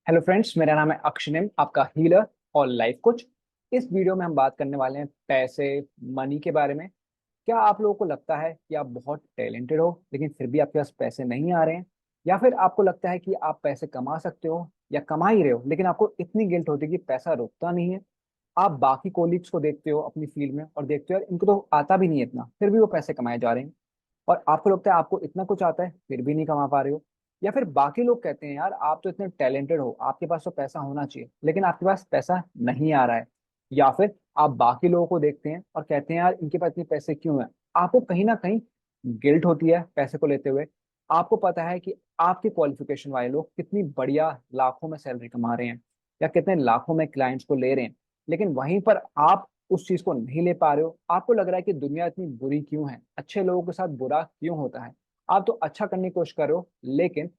Hello friends, मेरा नाम है अक्षनिम, आपका हीलर और लाइफ कोच। इस वीडियो में हम बात करने वाले हैं पैसे, मनी के बारे में। क्या आप लोगों को लगता है कि आप बहुत टैलेंटेड हो लेकिन फिर भी आपके पास पैसे नहीं आ रहे हैं? या फिर आपको लगता है कि आप पैसे कमा सकते हो या कमा ही रहे हो लेकिन आपको इतनी गिल्ट होती है कि पैसा रुकता नहीं है? आप बाकी कोलिग्स को देखते हो अपनी फील्ड में और देखते हो यार इनको तो आता भी नहीं है इतना, फिर भी वो पैसे कमाए जा रहे हैं। और आपको लगता है आपको इतना कुछ आता है फिर भी नहीं कमा पा रहे हो। या फिर बाकी लोग कहते हैं यार आप तो इतने टैलेंटेड हो, आपके पास तो पैसा होना चाहिए लेकिन आपके पास पैसा नहीं आ रहा है। या फिर आप बाकी लोगों को देखते हैं और कहते हैं यार इनके पास इतने पैसे क्यों है। आपको कहीं ना कहीं गिल्ट होती है पैसे को लेते हुए। आपको पता है कि आपके क्वालिफिकेशन वाले लोग कितनी बढ़िया लाखों में सैलरी कमा रहे हैं या कितने लाखों में क्लाइंट्स को ले रहे हैं, लेकिन वहीं पर आप उस चीज को नहीं ले पा रहे हो। आपको लग रहा है कि दुनिया इतनी बुरी क्यों है, अच्छे लोगों के साथ बुरा क्यों होता है। आप तो अच्छा करने की कोशिश कर रहे हो लेकिन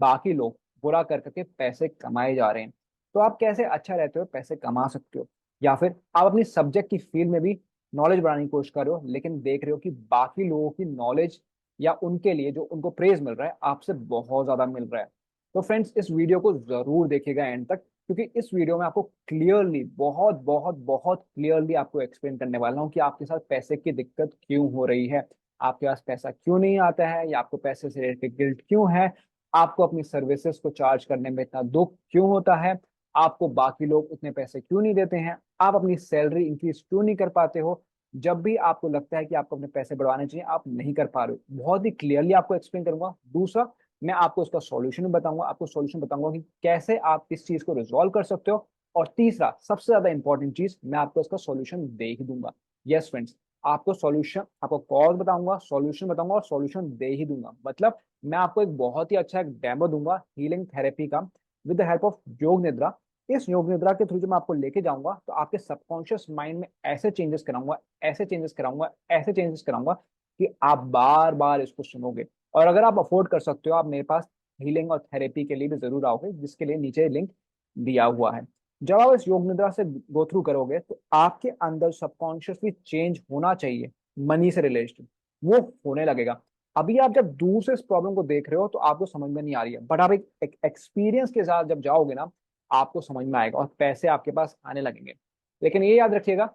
बाकी लोग बुरा कर करके पैसे कमाए जा रहे हैं। तो आप कैसे अच्छा रहते हो, पैसे कमा सकते हो? या फिर आप अपनी सब्जेक्ट की फील्ड में भी नॉलेज बढ़ाने की कोशिश कर रहे हो लेकिन देख रहे हो कि बाकी लोगों की नॉलेज या उनके लिए जो उनको प्रेज मिल रहा है आपसे बहुत ज्यादा मिल रहा है। तो फ्रेंड्स, इस वीडियो को जरूर देखिएगा एंड तक, क्योंकि इस वीडियो में आपको क्लियरली, बहुत बहुत बहुत क्लियरली आपको एक्सप्लेन करने वाला हूँ कि आपके साथ पैसे की दिक्कत क्यों हो रही है, आपके पास पैसा क्यों नहीं आता है, या आपको पैसे से रिलेटेड गिल्ट क्यों है, आपको अपनी सर्विसेज को चार्ज करने में इतना दुख क्यों होता है, आपको बाकी लोग उतने पैसे क्यों नहीं देते हैं, आप अपनी सैलरी इंक्रीज क्यों नहीं कर पाते हो। जब भी आपको लगता है कि आपको अपने पैसे बढ़ाने चाहिए आप नहीं कर पा रहे हो, बहुत ही क्लियरली आपको एक्सप्लेन करूंगा। दूसरा, मैं आपको उसका सॉल्यूशन भी बताऊंगा, आपको सॉल्यूशन बताऊंगा कि कैसे आप इस चीज को रिजॉल्व कर सकते हो। और तीसरा, सबसे ज्यादा इंपॉर्टेंट चीज, मैं आपको इसका सॉल्यूशन दे ही दूंगा। यस फ्रेंड्स, आपको सॉल्यूशन, आपको कॉज बताऊंगा, सॉल्यूशन बताऊंगा और सॉल्यूशन दे ही दूंगा। मतलब मैं आपको एक बहुत ही अच्छा एक डेमो दूंगा हीलिंग थेरेपी का, विद द हेल्प ऑफ योग निद्रा। इस योग निद्रा के थ्रू जब मैं आपको लेके जाऊंगा तो आपके सबकॉन्शियस माइंड में ऐसे चेंजेस कराऊंगा, ऐसे चेंजेस कराऊंगा, ऐसे चेंजेस कराऊंगा कि आप बार बार इसको सुनोगे। और अगर आप अफोर्ड कर सकते हो, आप मेरे पास हीलिंग और थेरेपी के लिए भी जरूर आओगे, जिसके लिए नीचे लिंक दिया हुआ है। जब आप इस योग निद्रा से गो थ्रू करोगे तो आपके अंदर सबकॉन्शियसली चेंज होना चाहिए मनी से रिलेटेड, वो होने लगेगा। अभी आप जब दूर से इस प्रॉब्लम को देख रहे हो तो आपको समझ में नहीं आ रही है, बट आप एक एक्सपीरियंस के साथ जब जाओगे ना आपको समझ में आएगा और पैसे आपके पास आने लगेंगे। लेकिन ये याद रखिएगा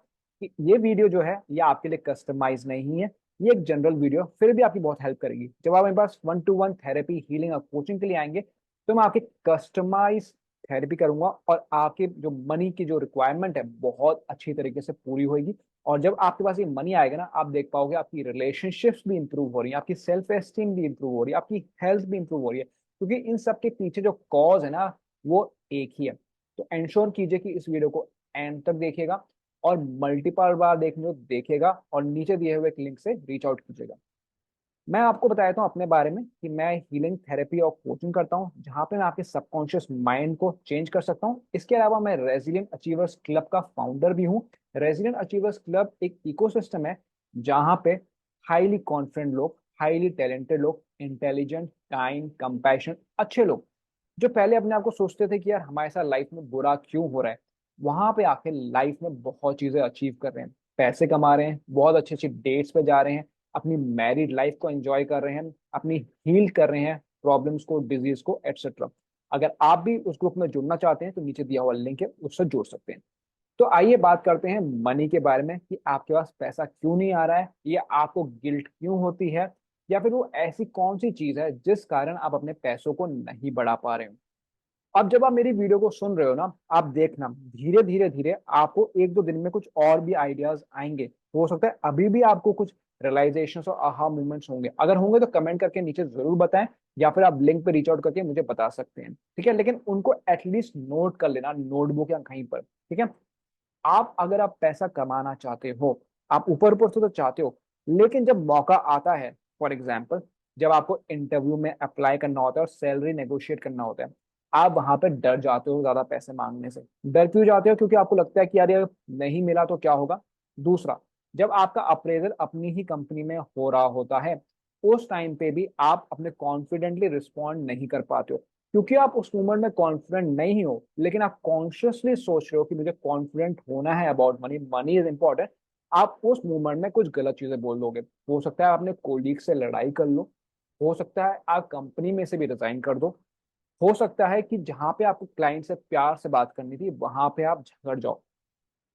कि ये वीडियो जो है ये आपके लिए कस्टमाइज नहीं है, ये एक जनरल वीडियो फिर भी आपकी बहुत हेल्प करेगी। जब आप मेरे पास 1-to-1 थेरेपी, हीलिंग और कोचिंग के लिए आएंगे तो मैं आपकी कस्टमाइज थेरेपी करूंगा और आपके जो मनी की जो रिक्वायरमेंट है बहुत अच्छी तरीके से पूरी होगी। और जब आपके पास ये मनी आएगा ना, आप देख पाओगे आपकी रिलेशनशिप्स भी इंप्रूव हो रही है, आपकी सेल्फ एस्टीम भी इंप्रूव हो रही है, आपकी हेल्थ भी इंप्रूव हो रही है, क्योंकि इन सब के पीछे जो कॉज है ना वो एक ही है। तो इंश्योर कीजिए कि इस वीडियो को एंड तक देखिएगा और मल्टीपल बार देखने को देखिएगा और नीचे दिए हुए लिंक से रीच आउट कीजिएगा। मैं आपको बता देता हूँ अपने बारे में कि मैं हीलिंग थेरेपी और कोचिंग करता हूँ, जहाँ पे मैं आपके सबकॉन्शियस माइंड को चेंज कर सकता हूँ। इसके अलावा मैं रेजिलियंट अचीवर्स क्लब का फाउंडर भी हूँ। रेजिलियंट अचीवर्स क्लब एक इकोसिस्टम है जहाँ पे हाईली कॉन्फिडेंट लोग, हाईली टैलेंटेड लोग, इंटेलिजेंट, काइंड, कंपैशन, अच्छे लोग, जो पहले अपने आप को सोचते थे कि यार हमारे साथ लाइफ में बुरा क्यों हो रहा है, वहां पे आके लाइफ में बहुत चीजें अचीव कर रहे हैं, पैसे कमा रहे हैं, बहुत अच्छी अच्छी डेट्स पे जा रहे हैं, अपनी मैरिड लाइफ को एंजॉय कर रहे हैं, अपनी हील कर रहे हैं प्रॉब्लम्स को, डिजीज को, एटसेट्रा। अगर आप भी उस ग्रुप में जुड़ना चाहते हैं तो नीचे दिया हुआ लिंक है, उससे जुड़ सकते हैं। तो आइए बात करते हैं मनी के बारे में कि आपके पास पैसा क्यों नहीं आ रहा है, या आपको गिल्ट क्यों होती है, या फिर वो ऐसी कौन सी चीज है जिस कारण आप अपने पैसों को नहीं बढ़ा पा रहे हो। अब जब आप मेरी वीडियो को सुन रहे हो ना, आप देखना धीरे धीरे धीरे आपको एक दो दिन में कुछ और भी आइडियाज आएंगे। हो सकता है अभी भी आपको कुछ रियलाइजेशन और आहा मूवमेंट्स होंगे, अगर होंगे तो कमेंट करके नीचे जरूर बताएं, या फिर आप लिंक पे रीच आउट करके मुझे बता सकते हैं, ठीक है। लेकिन उनको एटलीस्ट नोट कर लेना नोटबुक या कहीं पर, ठीक है। आप अगर आप पैसा कमाना चाहते हो, आप ऊपर ऊपर से तो चाहते हो, लेकिन जब मौका आता है, फॉर एग्जाम्पल जब आपको इंटरव्यू में अप्लाई करना होता है और सैलरी नेगोशिएट करना होता है, आप वहां पे डर जाते हो ज्यादा पैसे मांगने से। डर क्यों जाते हो? क्योंकि आपको लगता है कि यार ये नहीं मिला तो क्या होगा। दूसरा, जब आपका अप्रेजल अपनी ही कंपनी में हो रहा होता है, उस टाइम पे भी आप अपने कॉन्फिडेंटली रिस्पॉन्ड नहीं कर पाते हो, क्योंकि आप उस मोमेंट में कॉन्फिडेंट नहीं हो, लेकिन आप कॉन्शियसली सोच रहे हो कि मुझे कॉन्फिडेंट होना है about money, money is important. आप उस मोमेंट में कुछ गलत चीजें बोल दोगे। हो सकता है आपने कोलीग से लड़ाई कर लो, हो सकता है आप कंपनी में से भी रिजाइन कर दो, हो सकता है कि जहां पे आपको क्लाइंट से प्यार से बात करनी थी वहां पे आप झगड़ जाओ।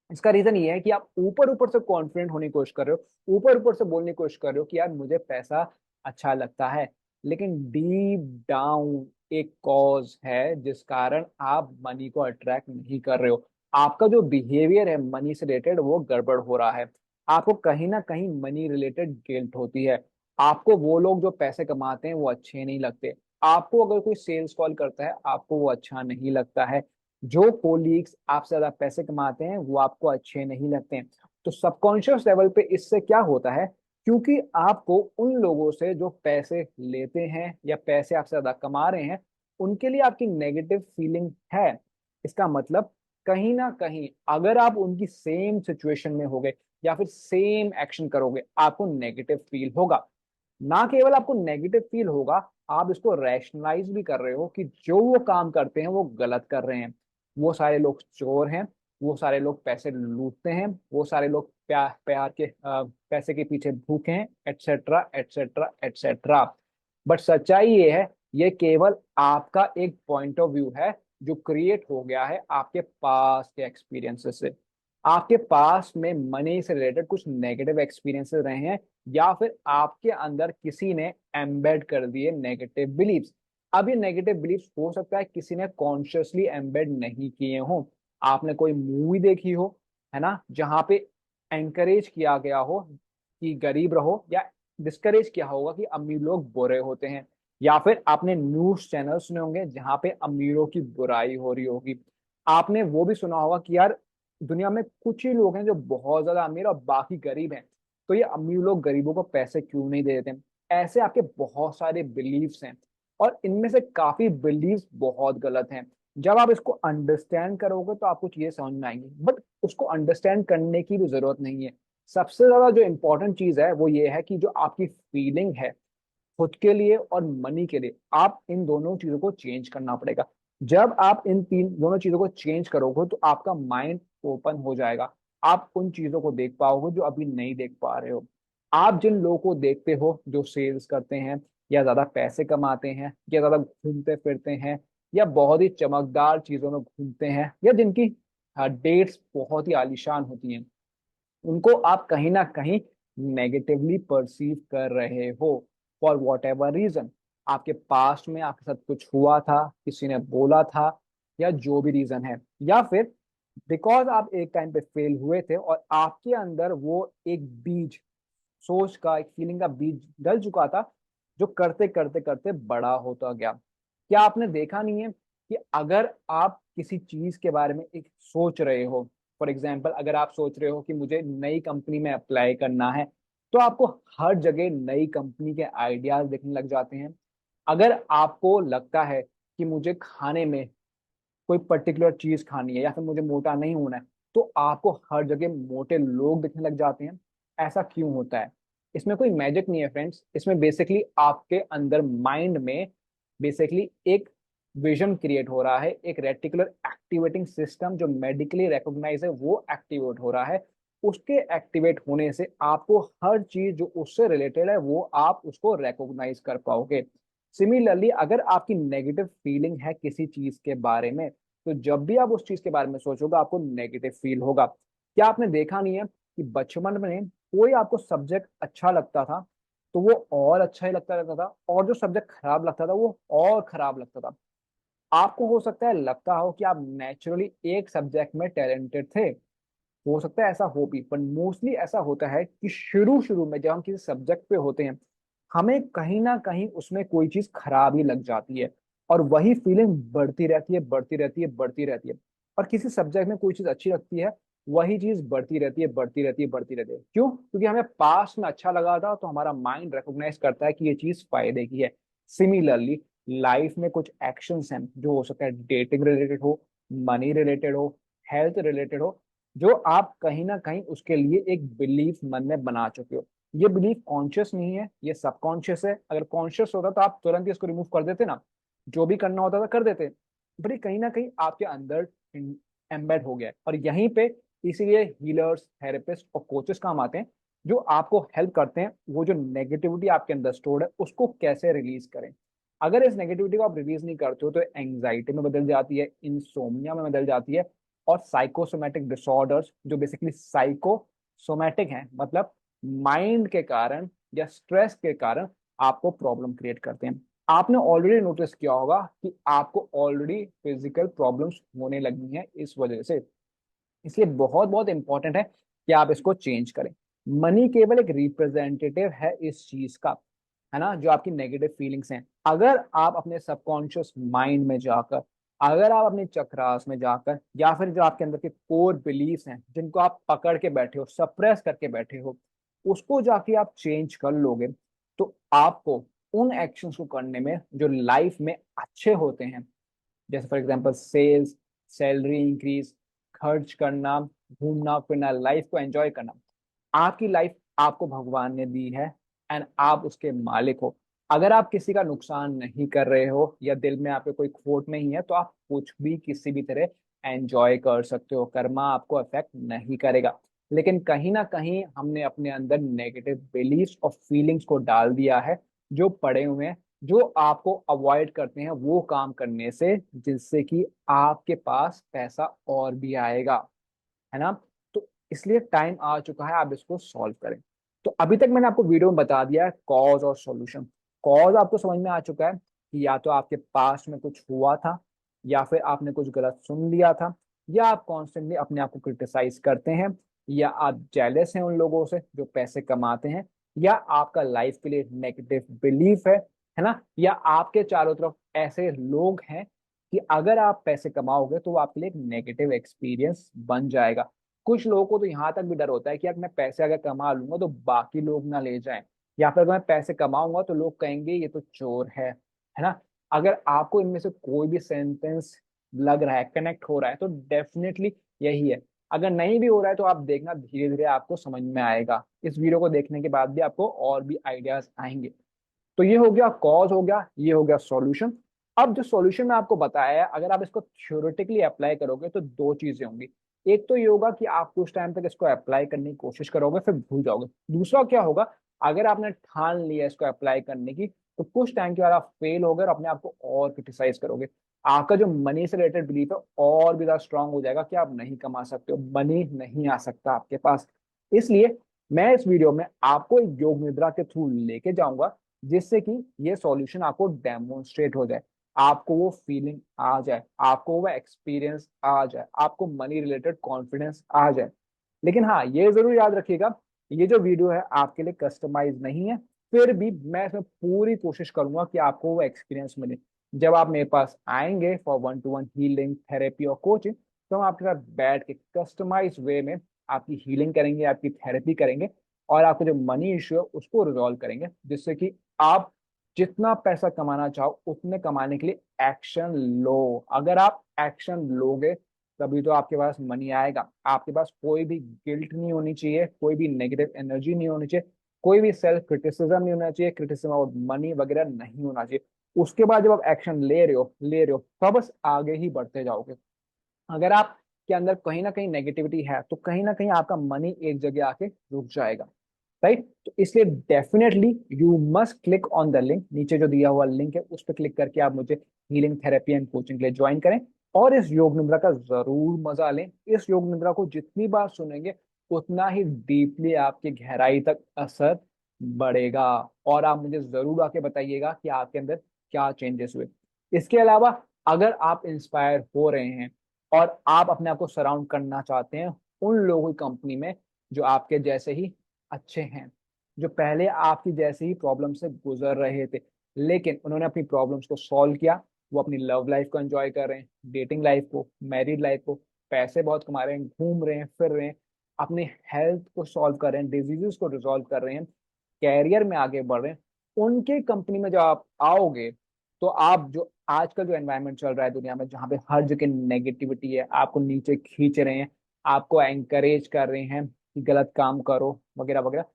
इसका रीजन ये है कि आप ऊपर ऊपर से कॉन्फिडेंट होने की कोशिश कर रहे हो, ऊपर ऊपर से बोलने की कोशिश कर रहे हो कि यार मुझे पैसा अच्छा लगता है, लेकिन डीप डाउन एक कॉज है जिस कारण आप मनी को अट्रैक्ट नहीं कर रहे हो। आपका जो बिहेवियर है मनी से रिलेटेड वो गड़बड़ हो रहा है। आपको कहीं ना कहीं मनी रिलेटेड गिल्ट होती है। आपको वो लोग जो पैसे कमाते हैं वो अच्छे नहीं लगते। आपको अगर कोई सेल्स कॉल करता है आपको वो अच्छा नहीं लगता है। जो कोलीग्स आपसे ज्यादा पैसे कमाते हैं वो आपको अच्छे नहीं लगते हैं। तो सबकॉन्शियस लेवल पे इससे क्या होता है, क्योंकि आपको उन लोगों से जो पैसे लेते हैं या पैसे आपसे ज्यादा कमा रहे हैं उनके लिए आपकी नेगेटिव फीलिंग है। इसका मतलब कहीं ना कहीं अगर आप उनकी सेम सिचुएशन में होगे या फिर सेम एक्शन करोगे आपको नेगेटिव फील होगा। ना केवल आपको नेगेटिव फील होगा, आप इसको रैशनलाइज भी कर रहे हो कि जो वो काम करते हैं वो गलत कर रहे हैं। वो सारे लोग चोर हैं, वो सारे लोग पैसे लूटते हैं, वो सारे लोग प्यार प्यार के पैसे के पीछे भूखे हैं, एटसेट्रा एटसेट्रा एटसेट्रा। बट सच्चाई ये है, ये केवल आपका एक पॉइंट ऑफ व्यू है जो क्रिएट हो गया है आपके पास के एक्सपीरियंसेस से। आपके पास में मनी से रिलेटेड कुछ नेगेटिव एक्सपीरियंसेस रहे हैं, या फिर आपके अंदर किसी ने एम्बेड कर दिए नेगेटिव बिलीफ्स। अब ये नेगेटिव बिलीफ्स हो सकता है किसी ने कॉन्शियसली एम्बेड नहीं किए हों। आपने कोई मूवी देखी हो, है ना, जहां पे एंकरेज किया गया हो कि गरीब रहो, या डिस्करेज किया होगा कि अमीर लोग बुरे होते हैं, या फिर आपने न्यूज चैनल सुने होंगे जहां पे अमीरों की बुराई हो रही होगी। आपने वो भी सुना होगा कि यार दुनिया में कुछ ही लोग हैं जो बहुत ज्यादा अमीर और बाकी गरीब हैं, तो ये अमीर लोग गरीबों को पैसे क्यों नहीं दे देते। ऐसे आपके बहुत सारे बिलीव्स हैं, और इनमें से काफी बिलीव्स बहुत गलत हैं। जब आप इसको अंडरस्टैंड करोगे तो आपको चीजें समझ में आएंगी, बट उसको अंडरस्टैंड करने की भी जरूरत नहीं है। सबसे ज्यादा जो इंपॉर्टेंट चीज है वो ये है कि जो आपकी फीलिंग है खुद के लिए और मनी के लिए, आप इन दोनों चीजों को चेंज करना पड़ेगा। जब आप इन तीन दोनों चीजों को चेंज करोगे तो आपका माइंड ओपन हो जाएगा। आप उन चीजों को देख पाओगे जो अभी नहीं देख पा रहे हो। आप जिन लोगों को देखते हो जो सेल्स करते हैं, या ज्यादा पैसे कमाते हैं, या ज्यादा घूमते फिरते हैं, या बहुत ही चमकदार चीजों में घूमते हैं, या जिनकी डेट्स बहुत ही आलीशान होती हैं, उनको आप कहीं ना कहीं नेगेटिवली परसीव कर रहे हो फॉर वॉट एवर रीजन। आपके पास्ट में आपके साथ कुछ हुआ था, किसी ने बोला था, या जो भी रीजन है, या फिर बिकॉज आप एक टाइम पे फेल हुए थे और आपके अंदर वो एक बीज, सोच का एक फीलिंग का बीज डल चुका था जो करते करते करते बड़ा होता गया। क्या आपने देखा नहीं है कि अगर आप किसी चीज के बारे में एक सोच रहे हो, फॉर एग्जाम्पल अगर आप सोच रहे हो कि मुझे नई कंपनी में अप्लाई करना है, तो आपको हर जगह नई कंपनी के आइडियाज दिखने लग जाते हैं। अगर आपको लगता है कि मुझे खाने में कोई पर्टिकुलर चीज खानी है, या फिर मुझे मोटा नहीं होना है, तो आपको हर जगह मोटे लोग दिखने लग जाते हैं। ऐसा क्यों होता है? इसमें कोई मैजिक नहीं है फ्रेंड्स, इसमें बेसिकली आपके अंदर माइंड में बेसिकली एक विजन क्रिएट हो रहा है, एक रेटिकुलर एक्टिवेटिंग सिस्टम जो मेडिकली रिकॉग्नाइज है वो एक्टिवेट हो रहा है। उसके एक्टिवेट होने से आपको हर चीज जो उससे रिलेटेड है वो आप उसको रिकॉग्नाइज कर पाओगे। सिमिलरली अगर आपकी नेगेटिव फीलिंग है किसी चीज के बारे में, तो जब भी आप उस चीज के बारे में सोचोगे आपको नेगेटिव फील होगा। क्या आपने देखा नहीं है कि बचपन में कोई आपको सब्जेक्ट अच्छा लगता था तो वो और अच्छा ही लगता रहता था, और जो सब्जेक्ट खराब लगता था वो और खराब लगता था। आपको हो सकता है लगता हो कि आप नेचुरली एक सब्जेक्ट में टैलेंटेड थे, हो सकता है ऐसा हो भी, पर मोस्टली ऐसा होता है कि शुरू शुरू में जब हम किसी सब्जेक्ट पे होते हैं हमें कहीं ना कहीं उसमें कोई चीज खराब ही लग जाती है, और वही फीलिंग बढ़ती रहती है बढ़ती रहती है बढ़ती रहती है। और किसी सब्जेक्ट में कोई चीज अच्छी लगती है, वही चीज बढ़ती रहती है बढ़ती रहती है बढ़ती रहती है। क्यों? क्योंकि हमें पास में अच्छा लगा था तो हमारा माइंड रिकॉग्नाइज करता है कि ये चीज फायदे की है। सिमिलरली लाइफ में कुछ एक्शंस हैं जो हो सकता है डेटिंग रिलेटेड हो, मनी रिलेटेड हो, हेल्थ रिलेटेड हो, जो आप कहीं ना कहीं उसके लिए एक बिलीफ मन में बना चुके हो। ये बिलीफ कॉन्शियस नहीं है, ये सबकॉन्शियस है। अगर कॉन्शियस होता तो आप तुरंत ही इसको रिमूव कर देते ना, जो भी करना होता था कर देते। बट ये कहीं ना कहीं आपके अंदर एम्बेड हो गया है, और यहीं पे इसीलिए हीलर्स, थेरेपिस्ट और कोचेस काम आते हैं, जो आपको हेल्प करते हैं वो जो नेगेटिविटी आपके अंदर स्टोर्ड है उसको कैसे रिलीज करें। अगर इस नेगेटिविटी को आप रिलीज नहीं करते हो तो एंग्जाइटी में बदल जाती है, इंसोम्निया में बदल जाती है, और साइकोसोमैटिक डिसऑर्डर्स जो बेसिकली साइकोसोमैटिक हैं, मतलब माइंड के कारण या स्ट्रेस के कारण आपको प्रॉब्लम क्रिएट करते हैं। आपने ऑलरेडी नोटिस किया होगा कि आपको ऑलरेडी फिजिकल प्रॉब्लम्स होने लगी हैं इस वजह से। इसलिए बहुत बहुत इंपॉर्टेंट है कि आप इसको चेंज करें। मनी केवल एक रिप्रेजेंटेटिव है इस चीज का, है ना, जो आपकी नेगेटिव फीलिंग्स हैं। अगर आप अपने सबकॉन्शियस माइंड में जाकर, अगर आप अपने चक्रास में जाकर, या फिर जो आपके अंदर के कोर बिलीफ्स हैं जिनको आप पकड़ के बैठे हो, सप्रेस करके बैठे हो, उसको जाके आप चेंज कर लोगे, तो आपको उन एक्शंस को करने में जो लाइफ में अच्छे होते हैं, जैसे for example sales, salary increase, खर्च करना, घूमना फिरना, लाइफ को एंजॉय करना, आपकी लाइफ आपको भगवान ने दी है एंड आप उसके मालिक हो। अगर आप किसी का नुकसान नहीं कर रहे हो या दिल में आपके कोई खोट नहीं है, तो आप कुछ भी किसी भी तरह एंजॉय कर सकते हो, कर्मा आपको अफेक्ट नहीं करेगा। लेकिन कहीं ना कहीं हमने अपने अंदर नेगेटिव बिलीफ्स और फीलिंग्स को डाल दिया है, जो पड़े हुए हैं, जो आपको अवॉइड करते हैं वो काम करने से, जिससे कि आपके पास पैसा और भी आएगा, है ना। तो इसलिए टाइम आ चुका है आप इसको सॉल्व करें। तो अभी तक मैंने आपको वीडियो में बता दिया है कॉज और सॉल्यूशन। कॉज आपको समझ में आ चुका है कि या तो आपके पास्ट में कुछ हुआ था, या फिर आपने कुछ गलत सुन लिया था, या आप कॉन्स्टेंटली अपने आप को क्रिटिसाइज करते हैं, या आप जेलस हैं उन लोगों से जो पैसे कमाते हैं, या आपका लाइफ के लिए नेगेटिव बिलीफ है ना, या आपके चारों तरफ ऐसे लोग हैं कि अगर आप पैसे कमाओगे तो वो आपके लिए एक नेगेटिव एक्सपीरियंस बन जाएगा। कुछ लोगों को तो यहाँ तक भी डर होता है कि यार मैं पैसे अगर कमा लूंगा तो बाकी लोग ना ले जाएं, या फिर अगर मैं पैसे कमाऊंगा तो लोग कहेंगे ये तो चोर है ना। अगर आपको इनमें से कोई भी सेंटेंस लग रहा है, कनेक्ट हो रहा है, तो डेफिनेटली यही है। अगर नहीं भी हो रहा है तो आप देखना, धीरे धीरे आपको समझ में आएगा। इस वीडियो को देखने के बाद भी आपको और भी आइडियाज आएंगे। तो ये हो गया कॉज, हो गया, ये हो गया सॉल्यूशन। अब जो सॉल्यूशन मैं आपको बताया है, अगर आप इसको थ्योरेटिकली अप्लाई करोगे तो दो चीजें होंगी। एक तो ये होगा कि आप कुछ टाइम तक इसको अप्लाई करने की कोशिश करोगे, फिर भूल जाओगे। दूसरा क्या होगा, अगर आपने ठान लिया इसको अप्लाई करने की, तो कुछ टाइम के बाद आप फेल होगे और अपने आप को और क्रिटिसाइज करोगे। आपका जो मनी से रिलेटेड बिलीफ है और भी ज्यादा स्ट्रांग हो जाएगा कि आप नहीं कमा सकते हो, मनी नहीं आ सकता आपके पास। इसलिए मैं इस वीडियो में आपको एक योग निद्रा के थ्रू लेके जाऊंगा, जिससे कि ये सॉल्यूशन आपको डेमोन्स्ट्रेट हो जाए, आपको वो फीलिंग आ जाए, आपको वो एक्सपीरियंस आ जाए, आपको मनी रिलेटेड कॉन्फिडेंस आ जाए। लेकिन हाँ, ये जरूर याद रखिएगा, ये जो वीडियो है आपके लिए कस्टमाइज नहीं है। फिर भी मैं इसमें पूरी कोशिश करूंगा कि आपको वो एक्सपीरियंस मिले। जब आप मेरे पास आएंगे for one two one healing, therapy और कोचिंग, तो हम आपके साथ बैठ के कस्टमाइज वे में आपकी हीलिंग करेंगे, आपकी थेरेपी करेंगे, और आपको जो मनी इश्यू है उसको रिजॉल्व करेंगे, जिससे कि आप जितना पैसा कमाना चाहो उतने कमाने के लिए एक्शन लो। अगर आप एक्शन लोगे तभी तो आपके पास मनी आएगा। आपके पास कोई भी गिल्ट नहीं होनी चाहिए, कोई भी नेगेटिव एनर्जी नहीं होनी चाहिए, कोई भी सेल्फ क्रिटिसिज्म नहीं होना चाहिए, क्रिटिसिज्म ऑफ मनी वगैरह नहीं होना चाहिए। उसके बाद जब आप एक्शन ले रहे हो तो बस आगे ही बढ़ते जाओगे। अगर आप के अंदर कहीं ना कहीं नेगेटिविटी है तो कहीं ना कहीं आपका मनी एक जगह आके रुक जाएगा, राइट। तो इसलिए definitely you must click on the link, नीचे जो दिया हुआ लिंक है उस पर क्लिक करके आप मुझे हीलिंग थेरेपी एंड कोचिंग के लिए ज्वाइन करें, और इस योग निद्रा का जरूर मजा लें। इस योग निद्रा को जितनी बार सुनेंगे उतना ही डीपली आपकी गहराई तक असर बढ़ेगा, और आप मुझे जरूर आके बताइएगा कि आपके अंदर क्या चेंजेस हुए। इसके अलावा अगर आप इंस्पायर हो रहे हैं और आप अपने आप को सराउंड करना चाहते हैं उन लोगों की कंपनी में जो आपके जैसे ही अच्छे हैं, जो पहले आपकी जैसे ही प्रॉब्लम से गुजर रहे थे, लेकिन उन्होंने अपनी प्रॉब्लम्स को सॉल्व किया, वो अपनी लव लाइफ को एंजॉय कर रहे हैं, डेटिंग लाइफ को, मैरिड लाइफ को, पैसे बहुत कमा रहे हैं, घूम रहे हैं, फिर रहे हैं, अपने हेल्थ को सॉल्व कर रहे हैं, डिजीजेस को रिजॉल्व कर रहे हैं, कैरियर में आगे बढ़ रहे हैं। उनके कंपनी में जब आप आओगे तो आप जो आजकल जो एनवायरनमेंट चल रहा है दुनिया में, जहाँ पे हर जगह नेगेटिविटी है, आपको नीचे खींच रहे हैं, आपको एंकरेज कर रहे हैं कि गलत काम करो वगैरह वगैरह,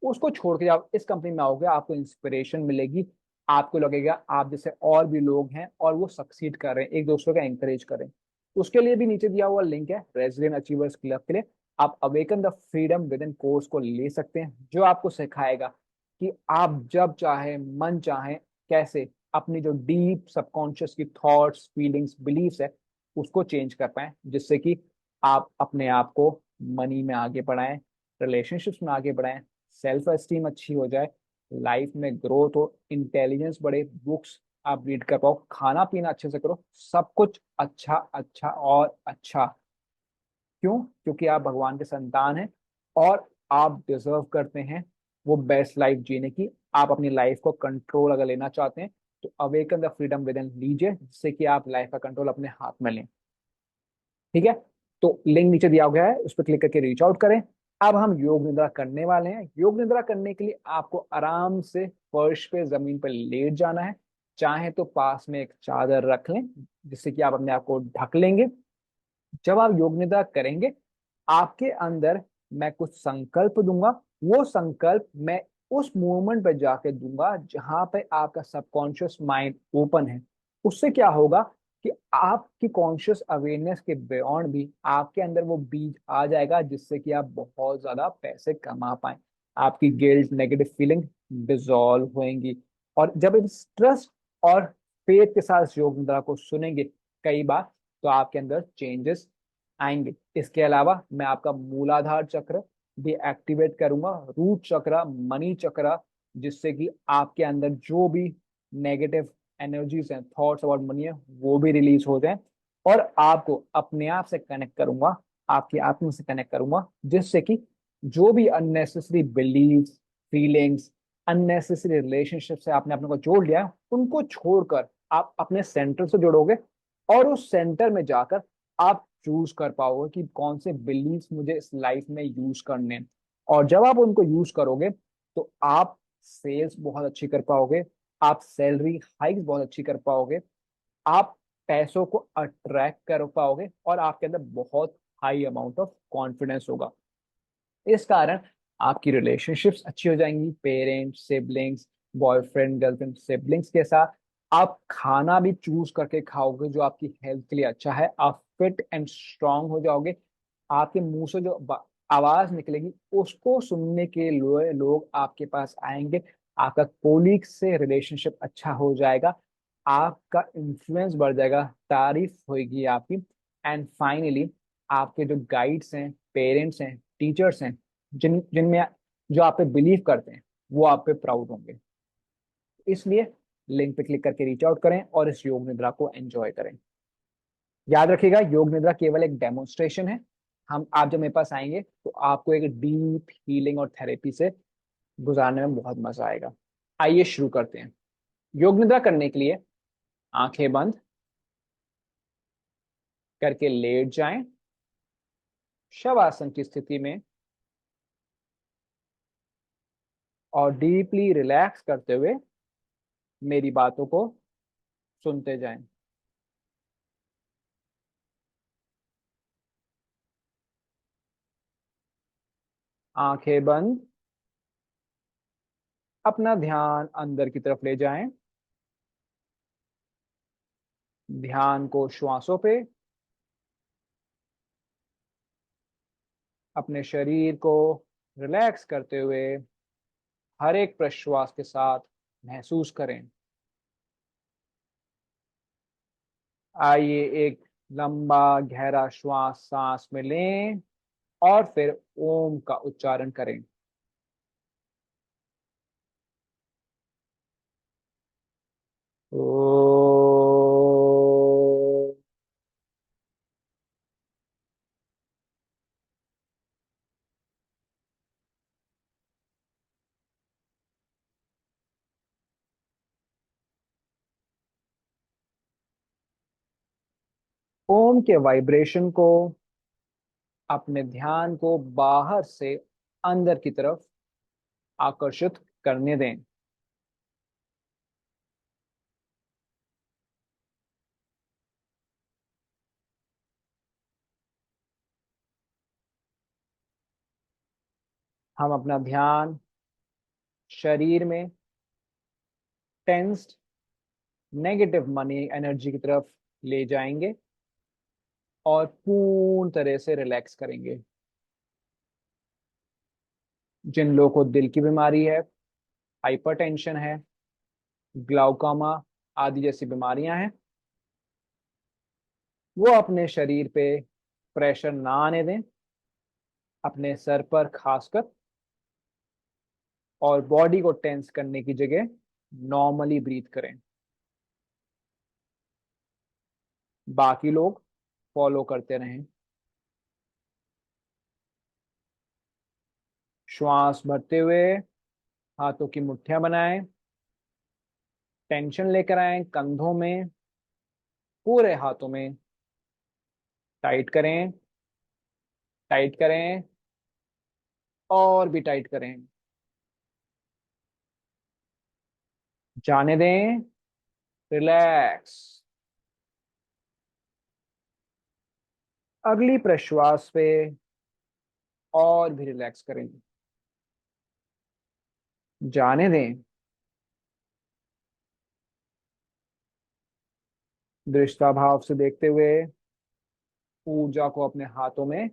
उसको छोड़ के जब इस कंपनी में आओगे आपको इंस्पिरेशन मिलेगी। आपको लगेगा आप जैसे और भी लोग हैं और वो सक्सीड कर रहे हैं, एक दूसरे को एंकरेज करें। उसके लिए भी नीचे दिया हुआ लिंक है रेजिडेंट अचीवर्स क्लब के लिए। आप awaken the freedom with in course को ले सकते हैं, जो आपको सिखाएगा कि आप जब चाहे मन चाहे कैसे अपनी जो डीप सबकॉन्शियस की थॉट्स, फीलिंग्स, बिलीव्स है, उसको चेंज कर पाए, जिससे कि आप अपने आप को मनी में आगे बढ़ाएं, रिलेशनशिप्स में आगे बढ़ाएं, सेल्फ एस्टीम अच्छी हो जाए, लाइफ में ग्रोथ हो, इंटेलिजेंस बढ़े, बुक्स आप रीड कर पाओ, खाना पीना अच्छे से करो, सब कुछ अच्छा अच्छा और अच्छा। क्यों? क्योंकि आप भगवान के संतान हैं और आप डिजर्व करते हैं वो बेस्ट लाइफ जीने की। आप अपनी लाइफ को कंट्रोल अगर लेना चाहते हैं तो awaken the freedom with in लीजिए, जिससे कि आप लाइफ का कंट्रोल अपने हाथ में लें। ठीक है? तो लिंक नीचे दिया गया है, उस पर क्लिक करके रीच आउट करें। अब हम योग निद्रा करने वाले हैं। योग निद्रा करने के लिए आपको आराम से फर्श पे, जमीन पर लेट जाना है। चाहे तो पास में एक चादर रख लें, जिससे कि आप अपने आप को ढक लेंगे। जब आप योग निद्रा करेंगे, आपके अंदर मैं कुछ संकल्प दूंगा। वो संकल्प मैं उस मोमेंट पे जाके दूंगा जहां पे आपका सबकॉन्शियस माइंड ओपन है। उससे क्या होगा कि आपकी कॉन्शियस अवेयरनेस के बियॉन्ड भी आपके अंदर वो बीज आ जाएगा, जिससे कि आप बहुत ज्यादा पैसे कमा पाए। आपकी गिल्ट, नेगेटिव फीलिंग डिजॉल्व होंगी। और जब इस ट्रस्ट और फेथ के साथ इस योग निद्रा को सुनेंगे कई बार, तो आपके अंदर चेंजेस आएंगे। इसके अलावा मैं आपका मूलाधार चक्र भी एक्टिवेट करूंगा, रूट चक्र, मनी चक्र, जिससे कि आपके अंदर जो भी नेगेटिव एनर्जीज हैं, थॉट्स अबाउट मनी है, वो भी रिलीज हो जाए। और आपको अपने आप से कनेक्ट करूंगा, आपकी आत्मा से कनेक्ट करूंगा, जिससे कि जो भी unnecessary beliefs, feelings, unnecessary relationship से आपने अपने को जोड़ लिया है, उनको छोड़कर आप अपने सेंटर से जुड़ोगे। और उस सेंटर में जाकर आप चूज कर पाओगे कि कौन से बिलीव्स मुझे इस लाइफ में यूज करने हैं। और जब आप उनको यूज करोगे तो आप सेल्स बहुत अच्छी कर पाओगे, आप सैलरी हाइक बहुत अच्छी कर पाओगे, आप पैसों को अट्रैक्ट कर पाओगे, और आपके अंदर बहुत हाई अमाउंट ऑफ कॉन्फिडेंस होगा। इस कारण आपकी रिलेशनशिप्स अच्छी हो जाएंगी, parents, siblings, boyfriend, girlfriend, siblings के साथ। आप खाना भी चूज करके खाओगे जो आपकी हेल्थ के लिए अच्छा है, आप फिट एंड स्ट्रांग हो जाओगे। आपके मुंह से जो आवाज निकलेगी उसको सुनने के लिए लोग आपके पास आएंगे। आपका कोलीग से रिलेशनशिप अच्छा हो जाएगा, आपका इन्फ्लुएंस बढ़ जाएगा, तारीफ होगी आपकी। एंड फाइनली आपके जो गाइड्स हैं, पेरेंट्स हैं, टीचर्स हैं, जिनमें जो आप पे बिलीव करते हैं, वो आप पे प्राउड होंगे। इसलिए लिंक पे क्लिक करके रीच आउट करें और इस योग निद्रा को एंजॉय करें। याद रखिएगा, योग निद्रा केवल एक डेमोन्स्ट्रेशन है। हम आप जब मेरे पास आएंगे तो आपको एक डीप हीलिंग और थेरेपी से गुजारने में बहुत मजा आएगा। आइए शुरू करते हैं। योग निद्रा करने के लिए आंखें बंद करके लेट जाएं, शवासन की स्थिति में, और डीपली रिलैक्स करते हुए मेरी बातों को सुनते जाएं। आंखें बंद, अपना ध्यान अंदर की तरफ ले जाएं। ध्यान को श्वासों पे, अपने शरीर को रिलैक्स करते हुए हर एक प्रश्वास के साथ महसूस करें। आइए एक लंबा गहरा श्वास सांस में लें और फिर ओम का उच्चारण करें। ओ। ओम के वाइब्रेशन को, अपने ध्यान को बाहर से अंदर की तरफ आकर्षित करने दें। हम अपना ध्यान शरीर में टेंस्ड नेगेटिव मनी एनर्जी की तरफ ले जाएंगे और पूर्ण तरह से रिलैक्स करेंगे। जिन लोगों को दिल की बीमारी है, हाइपरटेंशन है, ग्लाउकोमा, आदि जैसी बीमारियां हैं, वो अपने शरीर पे प्रेशर ना आने दें, अपने सर पर खासकर, और बॉडी को टेंस करने की जगह नॉर्मली ब्रीथ करें। बाकी लोग फॉलो करते रहें। श्वास भरते हुए हाथों की मुट्ठियां बनाएं, टेंशन लेकर आए कंधों में, पूरे हाथों में टाइट करें, टाइट करें, और भी टाइट करें। जाने दें, रिलैक्स। अगली प्रश्वास पे और भी रिलैक्स करें। जाने दें। दृष्टा भाव से देखते हुए ऊर्जा को अपने हाथों में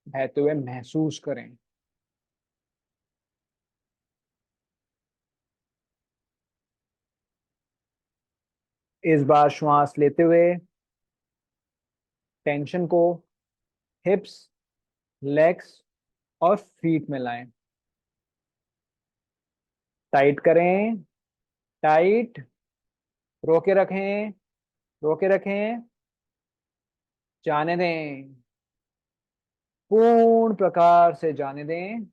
बहते हुए महसूस करें। इस बार श्वास लेते हुए टेंशन को हिप्स, लेग्स और फीट में लाएं। टाइट करें, टाइट। रोके रखें, रोके रखें। जाने दें, पूर्ण प्रकार से जाने दें।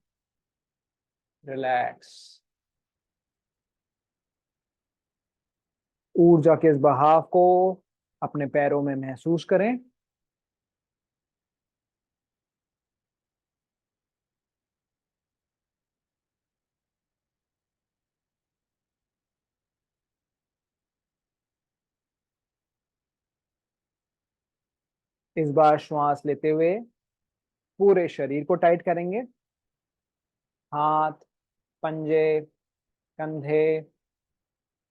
रिलैक्स। ऊर्जा के इस बहाव को अपने पैरों में महसूस करें। इस बार श्वास लेते हुए पूरे शरीर को टाइट करेंगे। हाथ, पंजे, कंधे,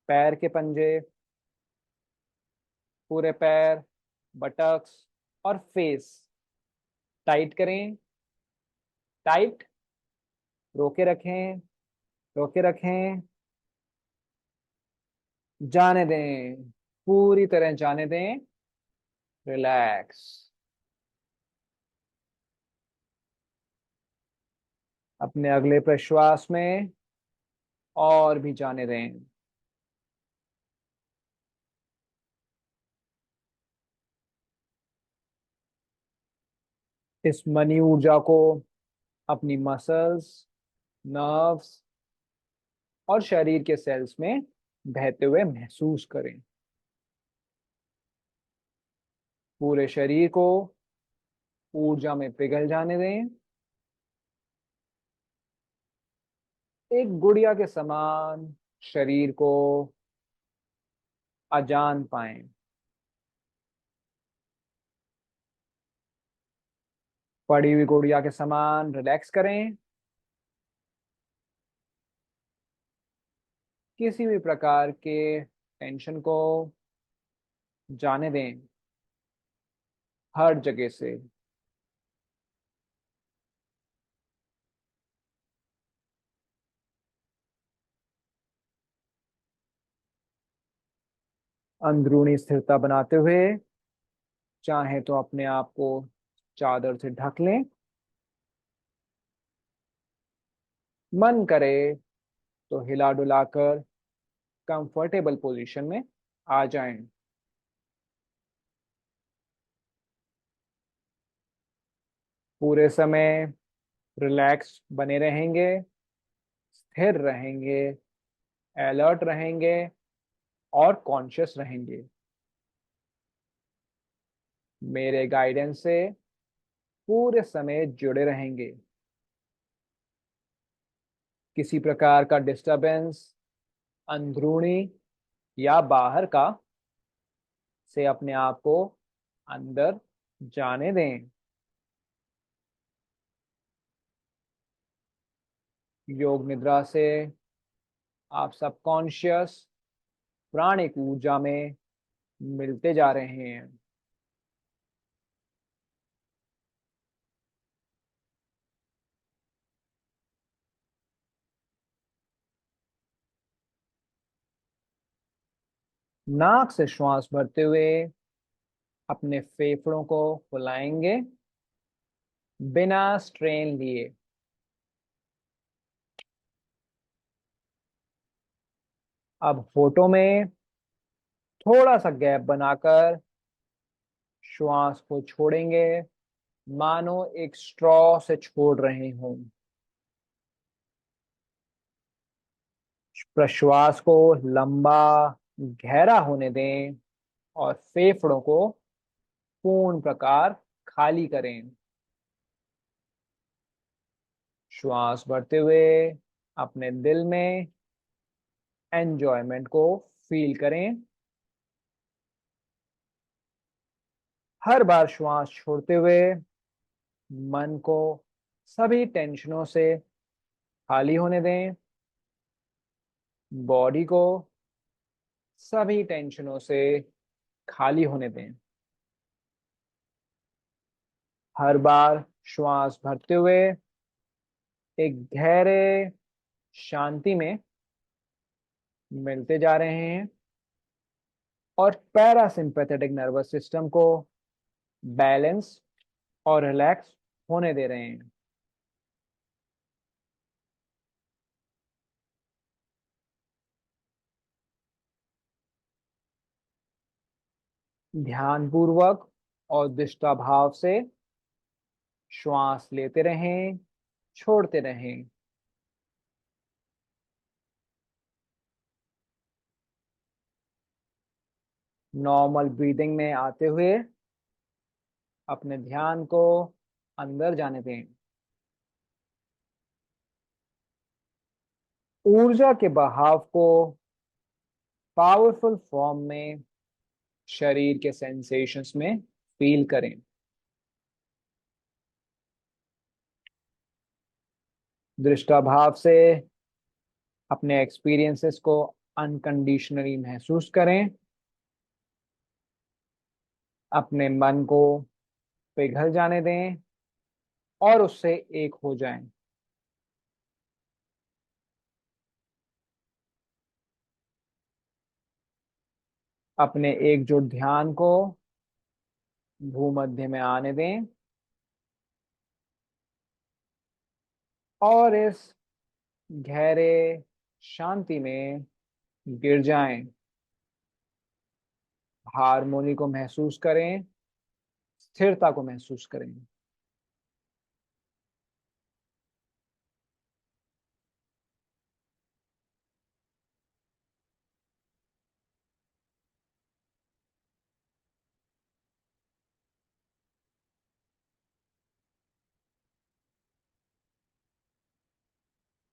पैर के पंजे, पूरे पैर, बटक्स और फेस टाइट करें। टाइट। रोके रखें, रोके रखें। जाने दें, पूरी तरह जाने दें। रिलैक्स। अपने अगले प्रश्वास में और भी जाने दें। इस मनी ऊर्जा को अपनी मसल्स, नर्व्स और शरीर के सेल्स में बहते हुए महसूस करें। पूरे शरीर को ऊर्जा में पिघल जाने दें। एक गुड़िया के समान शरीर को अजान पाएं। पड़ी हुई गुड़िया के समान रिलैक्स करें। किसी भी प्रकार के टेंशन को जाने दें, हर जगह से। अंदरूनी स्थिरता बनाते हुए चाहे तो अपने आप को चादर से ढक लें, मन करे तो हिला डुलाकर कंफर्टेबल पोजीशन में आ जाएं। पूरे समय रिलैक्स बने रहेंगे, स्थिर रहेंगे, अलर्ट रहेंगे और कॉन्शियस रहेंगे। मेरे गाइडेंस से पूरे समय जुड़े रहेंगे। किसी प्रकार का डिस्टरबेंस, अंदरूनी या बाहर का, से अपने आप को अंदर जाने दें। योग निद्रा से आप सबकॉन्शियस प्राणिक ऊर्जा में मिलते जा रहे हैं। नाक से श्वास भरते हुए अपने फेफड़ों को फुलाएंगे बिना स्ट्रेन लिए। अब फोटो में थोड़ा सा गैप बनाकर श्वास को छोड़ेंगे, मानो एक स्ट्रॉ से छोड़ रहे हों। प्रश्वास को लंबा गहरा होने दें और फेफड़ों को पूर्ण प्रकार खाली करें। श्वास भरते हुए अपने दिल में एंजॉयमेंट को फील करें। हर बार श्वास छोड़ते हुए मन को सभी टेंशनों से खाली होने दें। बॉडी को सभी टेंशनों से खाली होने दें। हर बार श्वास भरते हुए एक गहरे शांति में मिलते जा रहे हैं और पैरासिम्पैथेटिक नर्वस सिस्टम को बैलेंस और रिलैक्स होने दे रहे हैं। ध्यानपूर्वक और दृष्टाभाव से श्वास लेते रहें, छोड़ते रहें। नॉर्मल ब्रीदिंग में आते हुए अपने ध्यान को अंदर जाने दें। ऊर्जा के बहाव को पावरफुल फॉर्म में शरीर के सेंसेशंस में फील करें। दृष्टाभाव से अपने एक्सपीरियंसेस को अनकंडीशनली महसूस करें। अपने मन को पिघल जाने दें और उससे एक हो जाएं। अपने एकजुट ध्यान को भूमध्य में आने दें और इस गहरे शांति में गिर जाएं। हारमोनी को महसूस करें, स्थिरता को महसूस करें।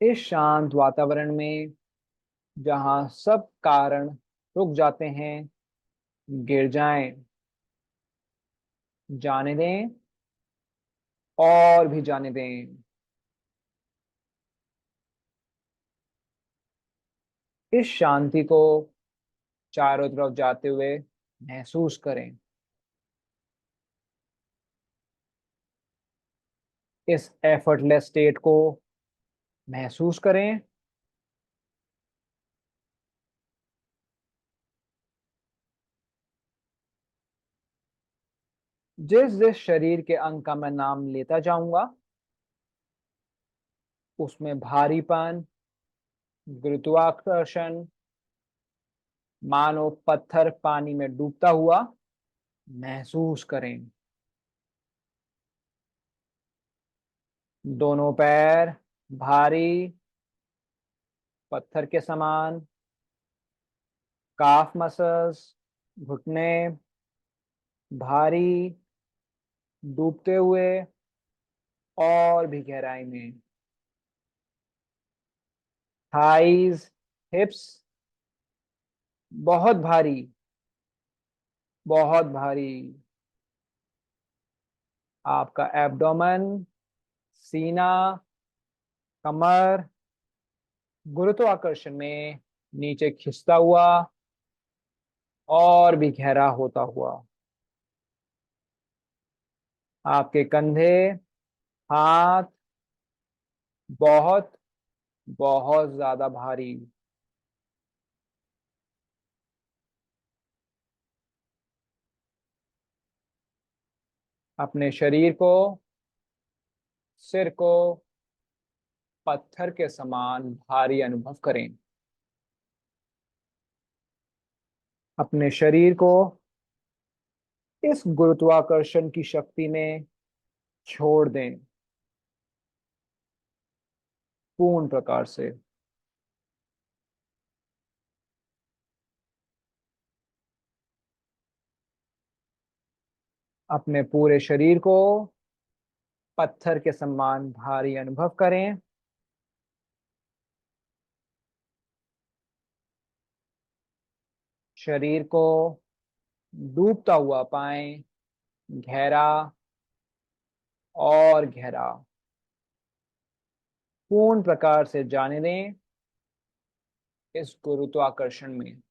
इस शांत वातावरण में जहां सब कारण रुक जाते हैं, गिर जाएं, जाने दें और भी जाने दें। इस शांति को चारों तरफ जाते हुए महसूस करें। इस एफर्टलेस स्टेट को महसूस करें। जिस जिस शरीर के अंग का मैं नाम लेता जाऊंगा उसमें भारीपन, गुरुत्वाकर्षण, मानो पत्थर पानी में डूबता हुआ महसूस करें। दोनों पैर भारी, पत्थर के समान। काफ मसल्स, घुटने भारी, डूबते हुए और भी गहराई में। थाइज, हिप्स बहुत भारी, बहुत भारी। आपका एब्डोमेन, सीना, कमर गुरुत्वाकर्षण में नीचे खिंचता हुआ और भी गहरा होता हुआ। आपके कंधे, हाथ बहुत बहुत ज्यादा भारी। अपने शरीर को, सिर को पत्थर के समान भारी अनुभव करें। अपने शरीर को इस गुरुत्वाकर्षण की शक्ति में छोड़ दें पूर्ण प्रकार से। अपने पूरे शरीर को पत्थर के समान भारी अनुभव करें। शरीर को डूबता हुआ पाएं, गहरा और गहरा, पूर्ण प्रकार से जाने दें इस गुरुत्वाकर्षण में।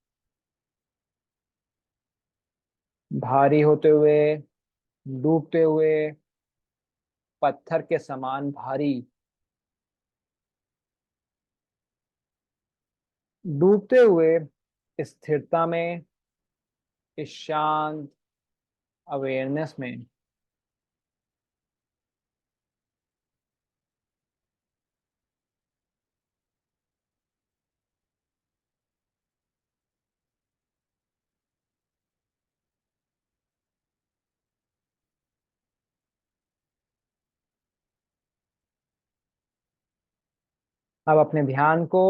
भारी होते हुए, डूबते हुए, पत्थर के समान भारी। डूबते हुए स्थिरता में, इस शांत अवेयरनेस में। अब अपने ध्यान को